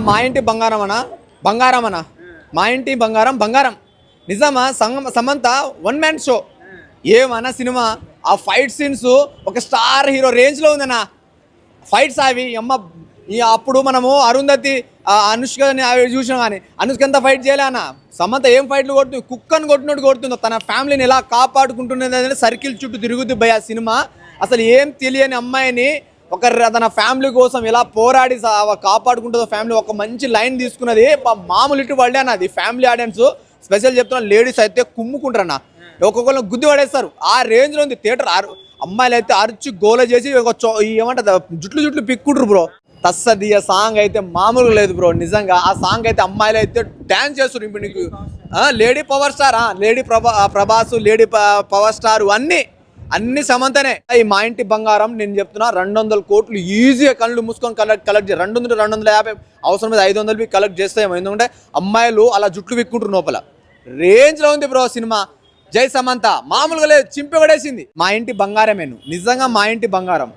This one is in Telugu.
మా ఇంటి బంగారం అనా బంగారం అనా మా ఇంటి బంగారం బంగారం నిజమా సమంత వన్ మ్యాన్ షో ఏమన్నా సినిమా ఆ ఫైట్ సీన్స్ ఒక స్టార్ హీరో రేంజ్లో ఉందన్నా ఫైట్స్ అవి అమ్మ అప్పుడు మనము అరుంధతి అనుష్కని అవి చూసినాం కానీ అనుష్క ఎంత ఫైట్ చేయలే అన్న సమంత ఏం ఫైట్లు కొడుతుంది కుక్కను కొట్టినట్టు కొడుతుందో తన ఫ్యామిలీని ఎలా కాపాడుకుంటున్నది అనేది సర్కిల్ చుట్టూ తిరుగుద్ది భయ సినిమా అసలు ఏం తెలియని అమ్మాయిని తన ఫ్యామిలీ కోసం ఎలా పోరాడి కాపాడుకుంటుందో ఫ్యామిలీ ఒక మంచి లైన్ తీసుకున్నది మామూలు ఇటు వాళ్ళే అన్న అది ఫ్యామిలీ ఆడియన్స్ స్పెషల్ చెప్తున్నా లేడీస్ అయితే కుమ్ముకుంటారన్న ఒక్కొక్కరు గుద్ది పడేస్తారు ఆ రేంజ్లో ఉంది థియేటర్ అమ్మాయిలు అయితే అరిచి గోల చేసి ఏమంటారు జుట్లు పిక్కుంటారు బ్రో తస్సదియ సాంగ్ అయితే మామూలుగా లేదు బ్రో నిజంగా ఆ సాంగ్ అయితే అమ్మాయిలు అయితే డ్యాన్స్ చేస్తారు ఇప్పుడు నీకు lady power star lady Prabhas lady power star అన్ని సమంతనే ఈ మా ఇంటి బంగారం నేను చెప్తున్నా 200 కోట్లు ఈజీగా కళ్ళు మూసుకొని కలెక్ట్ 200-250 అవసరం మీద 500 కలెక్ట్ చేస్తాయేమో ఎందుకంటే అమ్మాయిలు అలా జుట్లు విక్కుంటారు లోపల రేంజ్లో ఉంది బ్రో సినిమా జై సమంత మామూలుగా లేదు చింపి పడేసింది మా ఇంటి బంగారమేను నిజంగా మా ఇంటి బంగారం